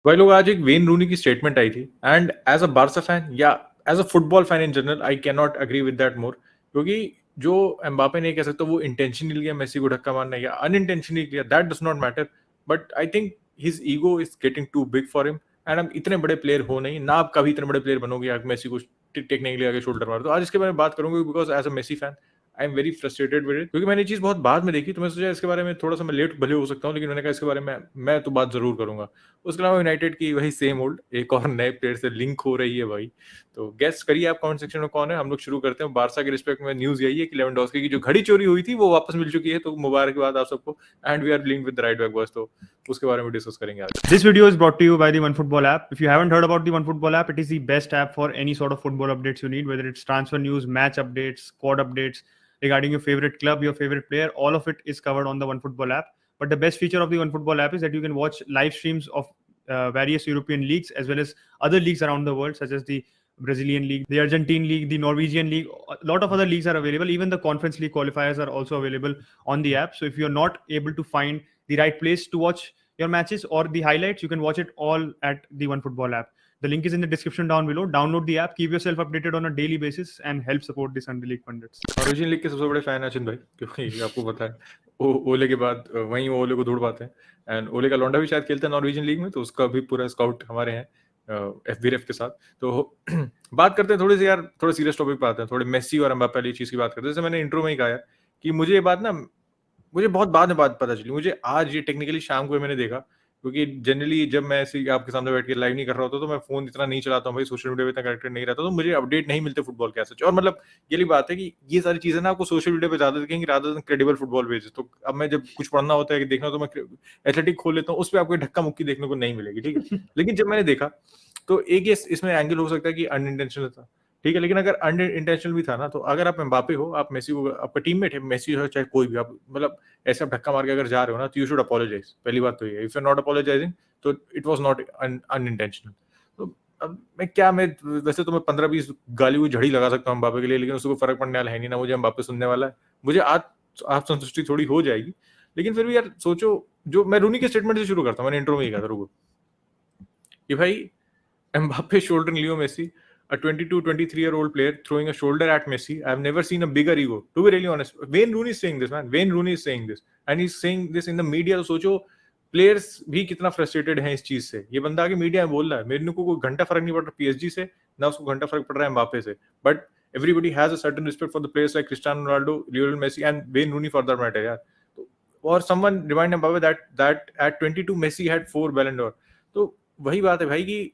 भाई लोग आज एक वेन रूनी की स्टेटमेंट आई थी and as a Barca fan या as a football fan in general I can not agree with that more क्योंकि जो एम्बापे नहीं कह सकता वो इंटेंशनली लिया मेसी को धक्का मारना या अनइंटेंशनली लिया that does not matter but I think his ego is getting too big for him and हम इतने बड़े प्लेयर हो नहीं ना आप कभी इतने बड़े प्लेयर बनोगे या मेसी को टेकने के लिए आगे शोल्डर मार तो आज इसके बारे में बात करूंगा because as a Messi fan I am very frustrated with it क्योंकि मैंने ये चीज बहुत बाद में देखी तो मैं सोचा इसके बारे में थोड़ा सा मैं लेट भले हो सकता हूँ लेकिन मैंने कहा इसके बारे में मैं तो बात जरूर करूंगा। उसके अलावा यूनाइटेड की वही सेम ओल्ड एक और नए प्लेयर से लिंक हो रही है भाई। तो गेस करिए आप कमेंट सेक्शन में कौन है। हम लोग शुरू करते हैं। बारसा के रिस्पेक्ट में न्यूज यही है कि लेवेंडोस्की की जो घड़ी चोरी हुई थी वो वापस मिल चुकी है तो मुबारकबाद आप सबको and we are link with the right back boys तो उसके बारे में डिस्कस करेंगे आज। This video is brought to you by the OneFootball app. If you haven't heard about the OneFootball app, it is the best app for any sort of football updates you need, whether it's transfer news, match updates, squad updates, regarding your favorite club, your favorite player. All of it is covered on the OneFootball app. But the best feature of the OneFootball app is that you can watch live streams of various European leagues as well as other leagues around the world, such as the Brazilian League, the Argentine League, the Norwegian League. A lot of other leagues are available. Even the Conference League qualifiers are also available on the app. So if you're not able to find the right place to watch your matches or the highlights, you can watch it all at the OneFootball app. The link is in the description down below. Download the app, keep yourself updated on a daily basis, and help support the Sunday League pundits. Norwegian league के सबसे बड़े fan है अचिन भाई क्योंकि आपको पता है ओले के बाद वहीं वो ओले को ढूंढ पाते हैं एंड ओले का लौंडा भी शायद खेलता है नॉर्वेजियन लीग में तो उसका भी पूरा स्काउट हमारे हैं एफबीरेफ के साथ। तो बात करते हैं थोड़ी सी यार थोड़ा सीरियस टॉपिक पे आते हैं थोड़े मेसी और एम्बापे वाली चीज की बात करते हैं। जैसे मैंने इंट्रो में ही कहा यार कि मुझे ये बात ना मुझे बहुत बाद में बात पता चली। मुझे आज ये टेक्निकली शाम को मैंने देखा क्योंकि जनरली जब मैं ऐसे आपके सामने बैठ के लाइव नहीं कर रहा होता तो मैं फोन इतना नहीं चलाता हूँ भाई सोशल मीडिया पे इतना कनेक्टेड नहीं रहता तो मुझे अपडेट नहीं मिलते फुटबॉल के ऐसे। और मतलब ये भी बात है कि ये सारी चीजें ना आपको सोशल मीडिया पे ज्यादा दिखेंगी rather than credible football page. तो अब मैं जब कुछ पढ़ना होता है कि देखना तो मैं एथलेटिक खोल लेता हूँ उस पर आपको धक्का मुक्की देखने को नहीं मिलेगी ठीक है। लेकिन जब मैंने देखा तो एक ये इसमें एंगल हो सकता है कि अनइंटेंशनल था ठीक है लेकिन अगर अनइंटेंशनल भी था ना तो अगर आप एम्बापे हो आप मेसी को आपका टीममेट है मेसी हो चाहे कोई भी आप मतलब ऐसे आप धक्का मार के अगर जा रहे हो ना तो यू शुड अपोलोजाइज। पहली बात तो ये इफ यू नॉट अपोलोजाइजिंग तो इट वाज नॉट अनइंटेंशनल। तो अब मैं वैसे तो मैं 15-20 गाली हुई झड़ी लगा सकता हूँ एम्बापे के लिए लेकिन उसको फर्क पड़ने वाला है नहीं ना मुझे एम्बापे सुनने वाला है। मुझे आज आप संतुष्टि थोड़ी हो जाएगी लेकिन फिर भी यार सोचो जो मैं रूनी के स्टेटमेंट से शुरू करता हूँ। मैंने इंट्रो में ही कहा था रुको कि भाई Mbappe shouldering Leo Messi a 22-23-year-old player throwing a shoulder at Messi. I've never seen a bigger ego. To be really honest, Wayne Rooney is saying this, man. Wayne Rooney is saying this, and he's saying this in the media. तो सोचो players भी कितना frustrated हैं इस चीज से। ये बंदा आगे मीडिया में बोल रहा है मेरे को कोई घंटा फर्क नहीं पड़ रहा पीएसजी से ना उसको घंटा फर्क पड़ रहा है एम्बापे से but everybody has a certain respect for the players like Cristiano Ronaldo Lionel Messi and Wayne Rooney for that matter यार। तो और someone remind Mbappe that at 22 Messi had 4 Ballon door. तो वही बात है भाई कि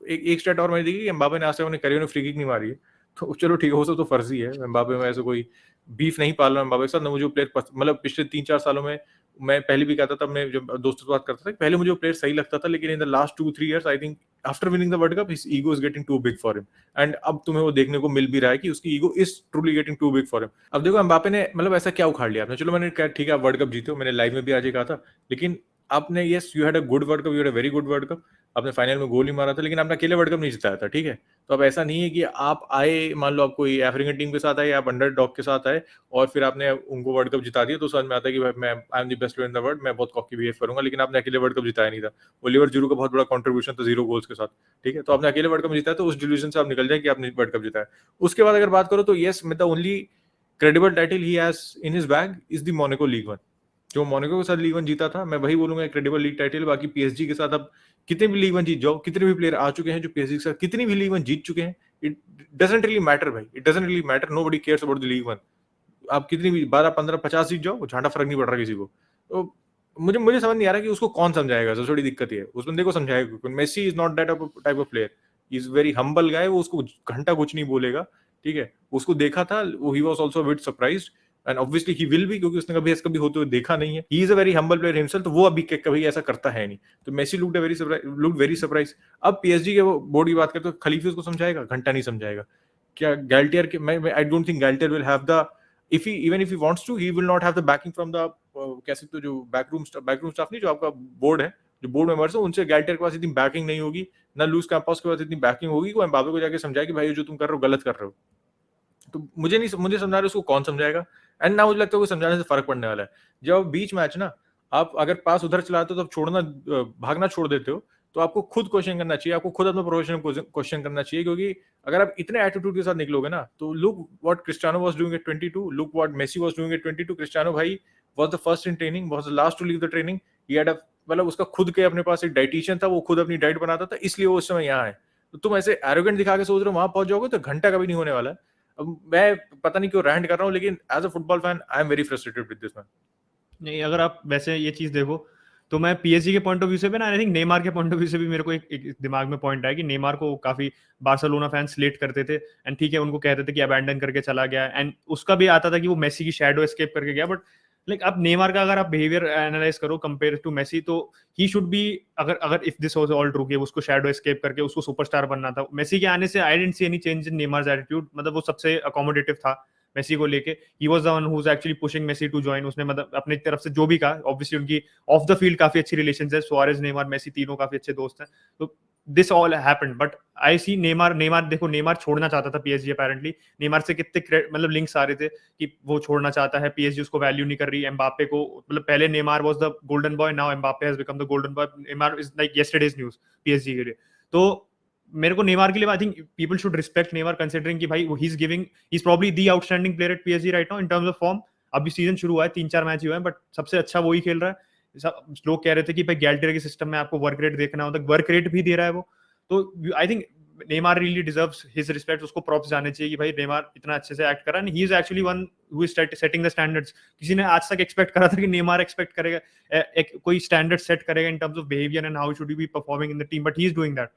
एक स्टेट और मैंने देखी एम्बापे ने आज तक अपने करियर में फ्री किक नहीं मारी है तो चलो ठीक है हो सब तो फर्जी है। एम्बापे में ऐसे कोई बीफ नहीं पाल रहा एम्बापे के साथ ना मुझे प्लेयर मतलब पिछले 3-4 सालों में मैं पहले भी कहता था मैं जब दोस्तों से बात करता था पहले मुझे प्लेयर सही लगता था लेकिन in the last 2-3 years I think after winning the world cup his ego is getting too big for him and अब तुम्हें वो देखने को मिल भी रहा है कि उसकी ego is truly getting too big for him. अब देखो एम्बापे ने मतलब ऐसा क्या उखाड़ लिया आपने। चलो मैंने कहा ठीक है आप वर्ल्ड कप जीते हो मैंने लाइव में भी आज ही कहा था लेकिन आपने yes you had a good world cup you had a very good world cup आपने फाइनल में गोल ही मारा था लेकिन आपने अकेले वर्ल्ड कप नहीं जिताया था ठीक है। तो अब ऐसा नहीं है कि आप आए मान लो आप कोई अफ्रीकन टीम के साथ आए आप अंडर डॉग के साथ आए और फिर आपने उनको वर्ल्ड कप जिता दिया तो समझ में आता है कि भाई मैं I am the best player in the world मैं बहुत कॉकी बिहेव करूंगा लेकिन आपने अकेले वर्ल्ड कप जिताया नहीं था। ओलिवर जिरू का बहुत बड़ा कंट्रीब्यूशन था 0 गोल्स के साथ ठीक है। तो आपने अकेले वर्ल्ड कप जिताया तो उस डिल्यूजन से आप निकल जाए कि आपने वर्ल्ड कप जिताया। उसके बाद अगर बात करो तो yes the only credible title he has in his bag is the Monaco league 1 जो मोनाको के साथ लीग 1 जीता था। मैं वही बोलूंगा क्रेडिबल लीग टाइटल। बाकी पीएसजी के साथ अब कितने भी लीग 1 जीत जाओ कितने भी प्लेयर आ चुके हैं जो पीएसजी के साथ कितनी भी लीग 1 जीत चुके हैं इट डजंट रियली मैटर भाई it doesn't really matter nobody cares about the league 1। आप कितनी भी 12-15-50 जीत जाओ झांटा फर्क नहीं पड़ रहा किसी को। तो मुझे समझ नहीं आ रहा कि उसको कौन समझाएगा। सबसे बड़ी दिक्कत ये है उस बंदे को समझाएगा। Messi is not that type of player is very humble guy वो उसको घंटा कुछ नहीं बोलेगा ठीक है। उसको देखा था he was also bit surprised and obviously he will be क्योंकि उसने कभी होते हुए देखा नहीं है। He is a very humble player himself तो वो अभी कभी ऐसा करता है नहीं। तो मेसी लुक्ड वेरी सरप्राइज। अब पीएसजी के बोर्ड की बात करते तो खलीफी उसको समझाएगा घंटा नहीं समझाएगा क्या गैल्टियर के मैं I don't think Galtier will have the if he wants to he will not have the backing from the कैसे तो जो बैकरूम स्टाफ नहीं जो आपका बोर्ड है जो बोर्ड मेंबर्स है उनसे गैल्टियर के पास इतनी बैकिंग नहीं होगी ना लूज कैंपस के पास इतनी बैकिंग होगी को एम्बापे को जाके समझाए कि भाई जो तुम कर रहे हो गलत कर रहे हो। तो मुझे समझा रहे उसको कौन समझाएगा एंड ना मुझे लगता है समझाने से फर्क पड़ने वाला है। जब बीच मैच ना आप अगर पास उधर चलाते हो तो छोड़ना भागना छोड़ देते हो तो आपको खुद क्वेश्चन करना चाहिए, आपको खुद अपना प्रोफेशन क्वेश्चन करना चाहिए, क्योंकि अगर आप इतने एटीट्यूड के साथ निकलोगे ना, तो look what Cristiano was doing at 22, look what Messi was doing at 22। Cristiano भाई was the first in training, was the last to leave the training, he had मतलब उसका खुद के अपने पास एक डाइटिशियन था, वो खुद अपनी डाइट बनाता था, इसलिए वो उस समय यहाँ है। तो तुम ऐसे एरोगेंट दिखा के सोच रहे हो वहां पहुंच जाओगे, तो घंटा कभी नहीं होने वाला है। अब मैं पता नहीं क्यों रैंट कर रहा हूँ, लेकिन as a football fan I am very frustrated with this man. नहीं, अगर आप वैसे ये चीज देखो तो मैं पीएसजी के पॉइंट ऑफ व्यू से भी ना, आई थिंक नेमार के पॉइंट ऑफ व्यू से भी मेरे को एक दिमाग में पॉइंट आया कि नेमार को काफी बार्सिलोना फैन स्लेट करते थे, एंड ठीक है उनको कहते थे कि अबैंडन करके चला गया, एंड उसका भी आता था कि वो मेसी की शैडो एस्केप करके गया। बट लाइक अब नेमार का अगर आप बिहेवियर एनालाइज करो कंपेयर टू मेसी, तो ही शुड बी, अगर अगर if this was all true कि उसको शैडो एस्केप करके उसको सुपरस्टार बनना था, मेसी के आने से I didn't see any change in Neymar's attitude. मतलब वो सबसे अकोमोडेटिव था मेसी को लेके, he was the one who was actually pushing Messi to join. उसने मतलब अपनी तरफ से जो भी कहा, ऑब्वियसली उनकी ऑफ द फील्ड काफी अच्छी रिलेशंस है, सुआरेज नेमार मेसी तीनों काफी अच्छे दोस्त हैं, तो this all happened. But I see Neymar देखो, नेमार छोड़ना चाहता था पीएसजी अपेरेंटली, नेमार से कितने मतलब लिंक्स आ रहे थे कि वो छोड़ना चाहता है, पीएसजी उसको वैल्यू नहीं कर रही, एम्बापे को, मतलब पहले Neymar was the golden boy, now Mbappe has become the golden boy, Neymar is like yesterday's news PSG के लिए। तो मेरे को नेमार के लिए I think people should respect Neymar, considering कि भाई he is giving, he is probably the outstanding player at PSG right now in terms of form. अभी सीजन शुरू हुआ है, 3-4 मैच ही हुए हैं, बट सबसे अच्छा वो ही खेल रहा है। सब लोग कह रहे थे कि भाई गैल्टियर के सिस्टम में आपको वर्क रेट देखना होता है, वर्क रेट भी दे रहा है वो। तो I think Neymar really deserves his respect, उसको प्रॉप्स जाने चाहिए कि भाई नेमार इतना अच्छे से एक्ट कर रहा है, he is actually one who is setting the standards. किसी ने आज तक एक्सपेक्ट करा था कि नेमार एक्सपेक्ट करेगा, एक कोई स्टैंडर्ड सेट करेगा इन terms of behaviour and how should you be performing in the team, but he is doing that.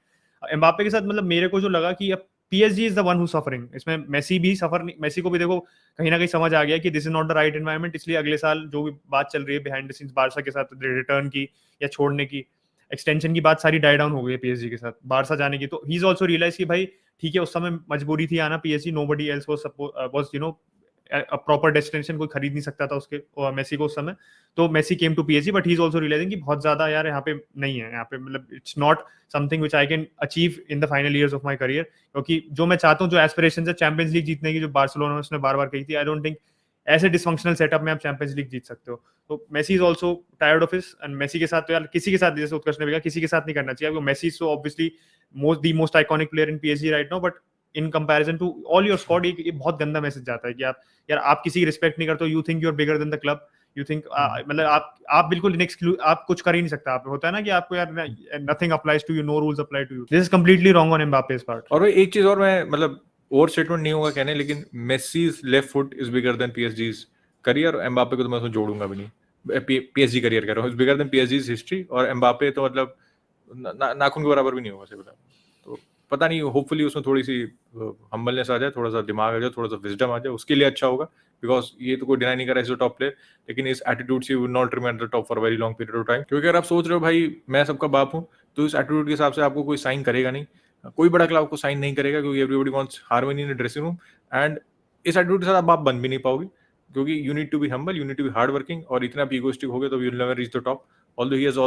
Mbappe के साथ मतलब मेरे को जो लगा कि अब PSG is the one who suffering, इसमें मेसी भी सफर, मेसी को भी देखो कहीं ना कहीं समझ आ गया कि this is not the right environment, इसलिए अगले साल जो भी बात चल रही है बिहाइंड द सीन्स बारसा के साथ रिटर्न की या छोड़ने की, एक्सटेंशन की बात सारी डाई डाउन हो गई है पीएसजी के साथ बारसा जाने की। तो ही इज आल्सो रियलाइज कि भाई ठीक है उस समय मजबूरी थी आना PSG, nobody else was you know proper destination, कोई खरीद नहीं सकता था उसके मेसी को उस समय, तो Messi came to PSG, but he is also realising कि बहुत ज्यादा यार यहाँ पे नहीं है, यहाँ पे मतलब it's not something which I can achieve in the final years of my career, क्योंकि जो मैं चाहता हूँ, जो एस्पिरेशंस है चैंपियंस लीग जीतने की, जो बार्सिलोना में उसने बार बार कही थी, आई डोंट थिंक ऐसे डिसफंक्शनल सेटअप में आप चैंपियंस लीग जीत सकते हो। तो Messi is also tired of his, and Messi के साथ तो यार किसी के साथ, जैसे उत्कर्ष ने भी कहा, किसी के साथ नहीं करना चाहिए, क्योंकि Messi so obviously most iconic player in PSG right now, but in comparison to all your squad ये बहुत गंदा मैसेज जाता है कि आप यार आप किसी की रिस्पेक्ट नहीं करते हो, you think you are bigger than the club, you think मतलब आप बिल्कुल आप कुछ कर ही नहीं सकता, आप होता है ना कि आपको यार nothing applies to you, no rules apply to you, this is completely wrong on Mbappe's part. और एक चीज और, मैं मतलब ओवर स्टेटमेंट नहीं होगा कहने, लेकिन Messi's left foot is bigger than पीएसजी's करियर, एम्बापे को तो मैं उसमें जोड़ूंगा भी नहीं, पीएसजी करियर कह रहा हूँ, इज बिगर देन पीएसजी's हिस्ट्री, और एम्बापे तो मतलब नाखून के बराबर भी नहीं होगा, सही बता। तो पता नहीं, होपफुली उसमें थोड़ी सी हम्बलनेस आ जाए, थोड़ा सा दिमाग आ जाए, थोड़ा सा विजडम आ जाए, उसके लिए अच्छा होगा, बिकॉज ये तो कोई डिनाई नहीं कर रहा है टॉप प्लेयर, लेकिन इस एटीट्यूड से would not remain the top for very long period of time. क्योंकि अगर आप सोच रहे हो भाई मैं सबका बाप हूँ, तो इस एटीट्यूड के हिसाब से आपको कोई साइन करेगा नहीं, कोई बड़ा क्लब को साइन नहीं करेगा, क्योंकि everybody wants harmony in the dressing room, and इस एटीट्यूड के साथ आप बाप बन भी नहीं पाओगे, क्योंकि you need to be humble, you need to be hard working, और इतना भी इगोइस्टिक हो गए तो you will never reach the top, although he has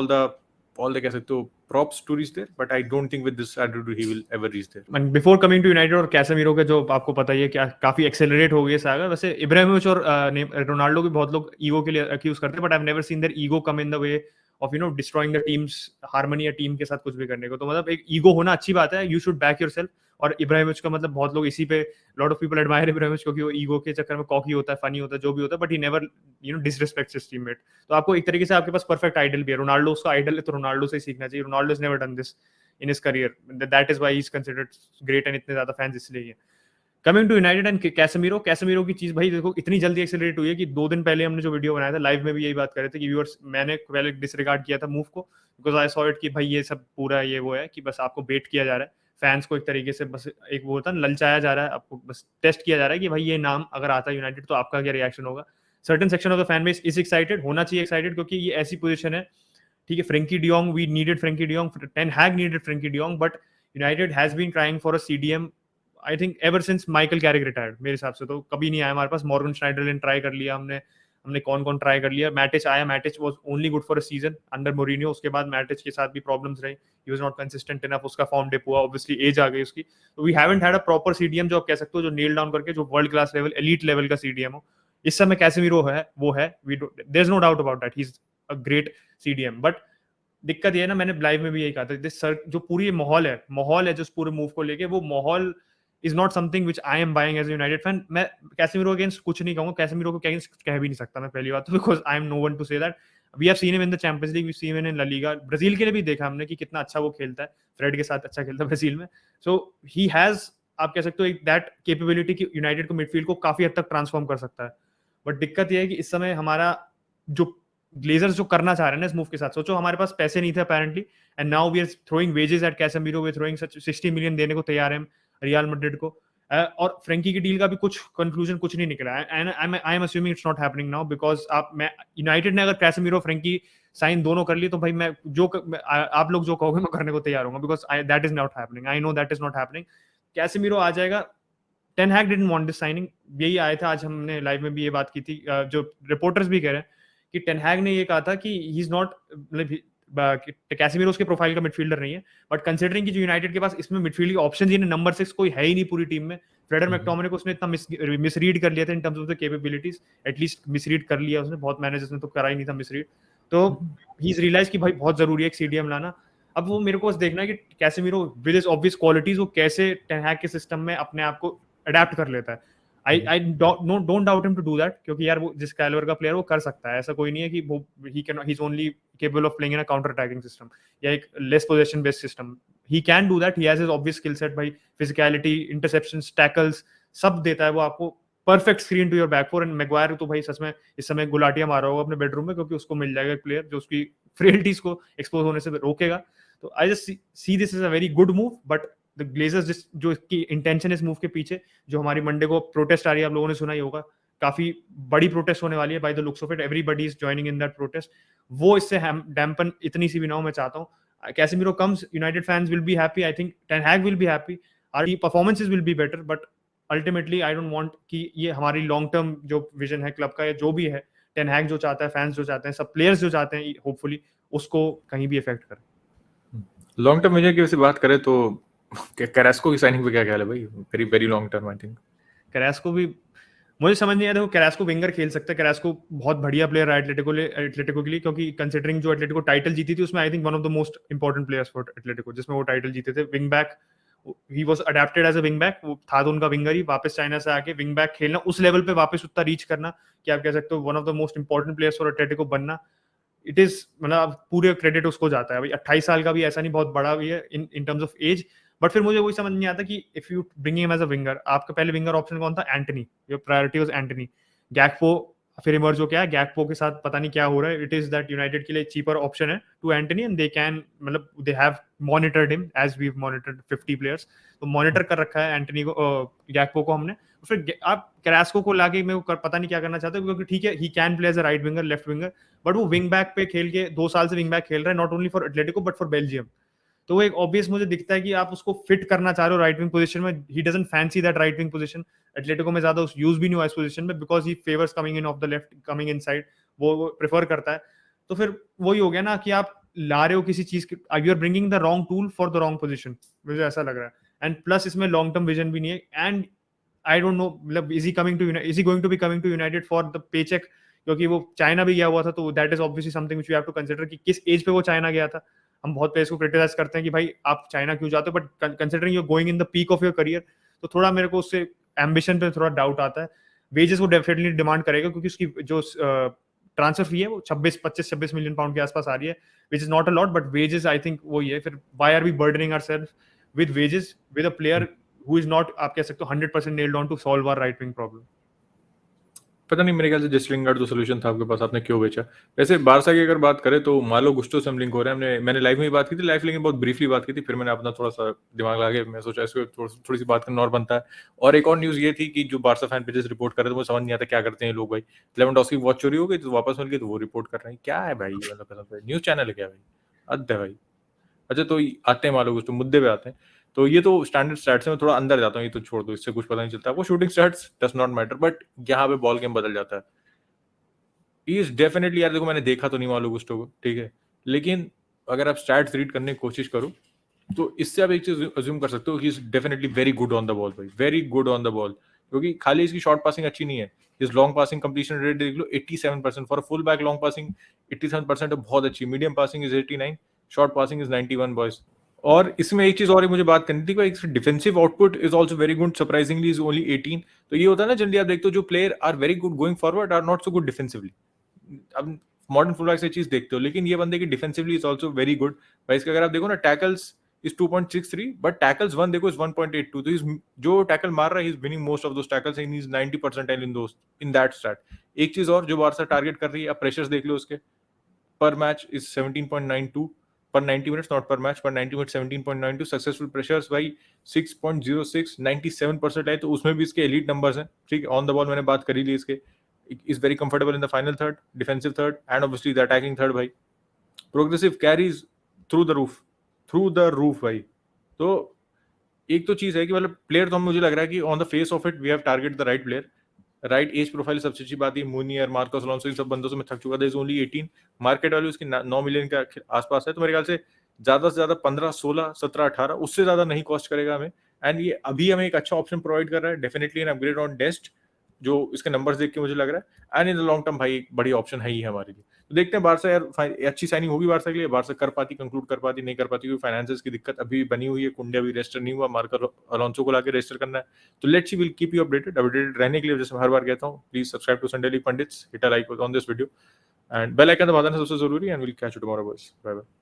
all the कह सकते हो props to reach there, but I don't think with this attitude he will ever reach there. And before coming to United और Casemiro के, जो आपको पता ही है क्या काफी एक्सेलरेट हो गई सागा, वैसे इब्राहिमोविच और रोनाल्डो भी बहुत लोग ईगो के लिए अक्यूज करते हैं, but I have never seen their ego come in the way of you know destroying the teams harmony या टीम के साथ कुछ भी करने को। तो मतलब एक ईगो होना अच्छी बात है, यू शुड बैक योरसेल्फ, और इब्राहिमोविच का मतलब बहुत लोग इसी पे, lot of people admire Ibrahimovic क्योंकि वो ईगो के चक्कर में कॉकी होता है, फनी होता है, जो भी होता है, but he never you know disrespects his teammate. तो आपको एक तरीके से आपके पास परफेक्ट आइडल भी है, रोनाल्डो उसका आइडल है, तो रोनाल्डो से ही सीखना चाहिए। Ronaldo has never done this in his career, that is why he is considered great, and इतने ज्यादा फैंस इसलिए ही हैं। Coming to United and Casemiro की चीज भाई देखो इतनी जल्दी एक्सेलरेट हुई है कि 2 दिन पहले हमने जो वीडियो बनाया था लाइव में भी यही बात कर रहे थे कि व्यूअर्स, मैंने पहले डिसरिगार्ड किया था मूव को, बिकॉज आई सॉ इट कि भाई ये सब पूरा ये वो है कि बस आपको बेट किया जा रहा है, फैंस को एक तरीके से बस एक वो होता है ललचाया जा रहा है, आपको बस टेस्ट किया जा रहा है कि भाई ये नाम अगर आता है यूनाइटेड तो आपका क्या रिएक्शन होगा। Certain section of the fan base is excited, होना चाहिए एक्साइटेड, क्योंकि ये ऐसी पोजीशन है, ठीक है, Frenkie de Jong, we needed Frenkie de Jong, Ten Hag needed Frenkie de Jong, but United has been trying for a CDM I think ever since Michael Carrick retired, मेरे हिसाब से तो कभी नहीं आया हमारे पास। मॉर्गन स्नाइडरलैंड ट्राई कर लिया हमने कौन ट्राई कर लिया, मैटिच आया, Matic was only good for a season under Mourinho, उसके बाद मैटिच के साथ भी प्रॉब्लम्स रही, he was not consistent enough, उसका फॉर्म डिप हुआ, ऑब्वियसली एज आ गई उसकी, तो we haven't had a proper CDM जो आप कह सकते हो जो नेल डाउन करके, जो world class level elite level का सीडीएम हो। इस समय कैसेमीरो है, वो है, there is no doubt about that, he is a great CDM, but दिक्कत ये है ना, मैंने लाइव में भी यही कहा था, दिस सर जो पूरी माहौल है जो पूरे मूव को लेके, वो माहौल is not something which I am buying as United fan. मैं कैसेमीरो अगेंस्ट कुछ नहीं कहूंगा, कैसेमीरो को अगेंस्ट कह भी नहीं सकता मैं, पहली बात तो, because I am no one to say that. We have seen him in the Champions League, we seen him in La Liga, Brazil के लिए भी देखा हमने कि कितना अच्छा वो खेलता है, फ्रेड के साथ अच्छा खेलता है ब्राजील में। सो ही हैज, आप कह सकते हो एक दैट कैपेबिलिटी कि यूनाइटेड को मिडफील्ड को काफी हद तक ट्रांसफॉर्म कर सकता है। बट दिक्कत यह है कि इस समय हमारा जो ग्लेजर्स जो करना चाह रहे हैं ना इस मूव के साथ, सोचो हमारे पास पैसे नहीं थे apparently, and now we are throwing wages at Casemiro, we are throwing such 60 million देने को तैयार हैं रियल मैड्रिड को। और फ्रेंकी की डील का भी कुछ कंक्लूजन कुछ नहीं निकला, and I am assuming it's not happening now, because आप मैं यूनाइटेड ने अगर कैसेमीरो फ्रेंकी साइन दोनों कर लिए तो भाई मैं जो आप लोग जो कहोगे मैं करने को तैयार हूँ, because that is not happening, I know that is not happening. Casemiro आ जाएगा, Ten Hag didn't want this signing, यही आया था, आज हमने लाइव में भी ये बात की थी, जो रिपोर्टर्स भी कह रहे हैं कि टेन हैग ने ये कहा था कि ही इज नॉट, मतलब कैसेमीरो उसके प्रोफाइल का मिडफील्डर नहीं है, बट कंसीडरिंग कि जो यूनाइटेड के पास इसमें मिडफील्ड के ऑप्शंस ही नंबर 6 कोई है ही नहीं पूरी टीम में, फ्रेडर मैकटोमिने को उसने इतना मिसरीड कर लिया था इन terms of the capabilities, at least misread कर लिया उसने, बहुत मैनेजर्स ने तो करा ही नहीं था मिसरीड, तो ही इज रियलाइज कि भाई बहुत जरूरी है एक सीडीएम लाना। अब वो मेरे को बस देखना है कि Casemiro with his obvious qualities वो कैसे टेन हैग के सिस्टम में अपने आप को अडेप्ट कर लेता है। I don't doubt him to do that, क्योंकि यार वो जिस कैलिबर का प्लेयर वो कर सकता है, ऐसा कोई नहीं है कि वो he is only capable of playing in a counter attacking system या एक less position based system. He can do that, he has his obvious skill set भाई, फिजिकलिटी, इंटरसेप्शंस, टैकल्स सब देता है वो आपको, perfect screen to your back four. And Maguire तो भाई सच में इस समय गुलाटियां मारा होगा अपने बेडरूम में, क्योंकि उसको मिल जाएगा एक प्लेयर जो उसकी फ्रेलिटीज को एक्सपोज होने से रोकेगा। तो I just see this is a very good move, but the Glazers जो इसकी इंटेंशन इस मूव के पीछे, जो हमारी मंडे को प्रोटेस्ट आ रही है, आप लोगों ने सुना ही होगा, काफी बड़ी प्रोटेस्ट होने वाली है, by the looks of it everybody is joining in that protest, वो इससे डैम्पन इतनी सी भी ना हो, मैं चाहता हूँ Casemiro comes, United fans will be happy, I think Ten Hag will be happy, our performances will be better, but ultimately I don't want कि ये हमारी लॉन्ग टर्म जो विजन है क्लब का या जो भी है, टेन हैग जो चाहता है, फैंस जो चाहते हैं, सब प्लेयर्स जो चाहते हैं, होपफुली उसको कहीं भी इफेक्ट करे। लॉन्ग टर्म विजन की वैसे बात करें तो कैरास्को की साइनिंग पे क्या ख्याल है भाई? Very very long term I think. Carrasco भी मुझे समझ नहीं आया, देखो कैरास्को विंगर खेल सकता है, कैरास्को बहुत बढ़िया प्लेयर है एटलेटिको के लिए, क्योंकि कंसीडरिंग जो एटलेटिको टाइटल जीती थी उसमें I think one of the most important players for Atletico, जिसमें वो टाइटल जीते थे। Wing back, he was adapted as a wing back, वो था तो उनका विंगर ही, वापस चाइना से आके विंग बैक खेलना, उस लेवल पे वापस उतना रीच करना कि आप कह सकते हो one of the most important players for Atletico बनना, इट इज, मतलब पूरे क्रेडिट उसको जाता है भाई। 28 साल का भी ऐसा नहीं बहुत बड़ा भी है in terms of age, but फिर मुझे वही समझ नहीं आता कि if you bring him as a winger, आपका पहले विंगर ऑप्शन कौन था? Antony, your priority was Antony. Gakpo फिर इमर्ज हो गया, गैकपो के साथ पता नहीं क्या हो रहा है, इट इज दैट यूनाइटेड के लिए चीपर ऑप्शन है to Antony, and they can, मतलब they have monitored him as we have monitored 50 players, तो मॉनिटर कर रखा है एंटनी को, गैकपो को हमने। फिर आप कैरास्को को लाके मैं पता नहीं क्या करना चाहते, क्योंकि ठीक है he can play as a right winger, left winger, but वो विंग बैक पे खेल के 2 साल से विंग बैक खेल रहा है, not only for Atletico but for Belgium, तो वो एक ऑब्वियस मुझे दिखता है कि आप उसको फिट करना चाह रहे हो राइट विंग पोजीशन में, he doesn't fancy that right wing position, Atletico में ज्यादा उस यूज भी नहीं हुआ इस पोजीशन में, because he favours coming in of the left, coming inside, वो प्रेफर करता है। तो फिर वही हो गया ना कि आप ला रहे हो किसी चीज के, you are bringing the wrong tool for the wrong position, मुझे ऐसा लग रहा है। एंड प्लस इसमें लॉन्ग टर्म विजन भी नहीं है, एंड आई डोंट नो, मतलब is he going to be coming to United for the paycheck, क्योंकि वो चाइना भी गया हुआ था, तो that is obviously something which we have to consider कि किस एज पे वो चाइना गया था। हम बहुत प्लेयर्स को क्रिटिसाइज करते हैं कि भाई आप चाइना क्यों जाते हो, but considering you are going in the peak of your career, तो थोड़ा मेरे को उससे एम्बिशन पे थोड़ा डाउट आता है। वेजेस वो डेफिनेटली डिमांड करेगा, क्योंकि उसकी जो ट्रांसफर फी है वो 25-26 मिलियन पाउंड के आसपास आ रही है, which is not a lot, but wages I think वो ही है। फिर why are we burdening ourselves with wages with a player who is not, आप कह सकते हो 100% nailed on to solve our right wing problem. पता नहीं, मेरे ख्याल से जस्ट लिंगार्ड जो सोल्यूशन था आपके पास, आपने क्यों बेचा? वैसे बारसा की अगर बात करें तो मालो गुस्टो से हम लिंक हो रहे हैं, मैंने लाइव में ही बात की थी, लाइव लेकिन बहुत ब्रीफली बात की थी, फिर मैंने अपना थोड़ा सा दिमाग लगा के मैं सोचा इसको थोड़ी सी बात करना और बनता है। और एक और न्यूज़ ये थी कि जो बारसा फैन पेजेस रिपोर्ट कर रहे थे, मुझे समझ नहीं आता क्या करते हैं लोग भाई। लेवेंडोस्की की वॉच चोरी हो गई तो वापस मिल गई तो वो रिपोर्ट कर रहे हैं, क्या है भाई? मतलब न्यूज़ चैनल है क्या भाई? हद है भाई। अच्छा, तो आते हैं मालो गुस्टो, मुद्दे पे आते हैं। तो ये तो स्टैंडर्ड स्टैट्स है, मैं थोड़ा अंदर जाता हूँ, ये तो छोड़ दो, इससे कुछ पता नहीं चलता। वो shooting stats does not matter, but यहाँ पे बॉल गेम बदल जाता है। इज डेफिनेटली, यार देखो मैंने देखा तो नहीं मालूम गुस्टो को, ठीक है, लेकिन अगर आप स्टैट्स रीड करने की कोशिश करो तो इससे आप एक चीज अज्यूम कर सकते हो कि is definitely very good on the ball भाई, very good on the ball, क्योंकि खाली इसकी शॉर्ट पासिंग अच्छी नहीं है, इस लॉन्ग पासिंग कंप्लीशन रेट देख लो 87% for full back, long passing 87% बहुत अच्छी, medium passing is 89, short passing is 91 boys. और इसमें एक चीज और मुझे बात करनी थी कि defensive output is also very good, surprisingly is only 18। तो ये होता है ना, जनरली आप देखते हो जो player are very good going forward are not so good defensively. अब मॉडर्न फुटबॉल से चीज देखते हो, लेकिन ये बंदे की defensively is also very good भाई। इसका अगर आप देखो ना, tackles is 2.63 but tackles won देखो इज 1.82। तो जो टैकल मार रहा है, he is winning most of those tackles and he is 90 percentile in that stat. एक चीज और जो बारसा टारगेट कर रही है, अब प्रेशर्स देख लो उसके, per match is 17.92 per 90 minutes, not per match, per 90 minutes 17.92 successful pressures भाई 6.06, 97% है। तो उसमें भी इसके एलीट नंबर्स हैं, ठीक है। ऑन द बॉल मैंने बात करी ली इसके, is very comfortable in the final third, defensive third and obviously the attacking third भाई। Progressive carries through the roof भाई। तो एक तो चीज है कि मतलब प्लेयर तो हम, मुझे लग रहा है कि on the face of it we have target the right player, right age profile सबसे अच्छी बात है। मूनियर, मार्कस अलोंसो, इन सब बंदों से मैं थक चुका था। इज ओनली 18, मार्केट वैल्यू उसकी 9 मिलियन के आसपास है। तो मेरे ख्याल से ज्यादा से ज्यादा 15, 16, 17, 18 उससे ज्यादा नहीं कॉस्ट करेगा हमें। एंड ये अभी हमें एक अच्छा ऑप्शन प्रोवाइड कर रहा है, डेफिनेटली एन अपग्रेड ऑन डेस्ट, जो इसके नंबर्स देख के मुझे लग रहा है। And in the long term भाई एक बड़ी ऑप्शन है ही है हमारे लिए। तो देखते हैं बारसा यार, अच्छी साइनिंग होगी बारसा के लिए। बारसा कर पाती, कंक्लूड कर पाती, नहीं कर पाती, क्योंकि फाइनेंसेस की दिक्कत अभी बनी हुई है। कुंडे अभी रजिस्टर नहीं हुआ, मार्कर अलोंसो को लाके रजिस्टर करना है। तो let's see, will keep you updated रहने के लिए, जैसे मैं हर बार कहता हूँ, please subscribe to Sunday League Pundits, hit a like on this video and bell icon दबा देना सबसे जरूरी। And will catch you tomorrow boys, bye bye.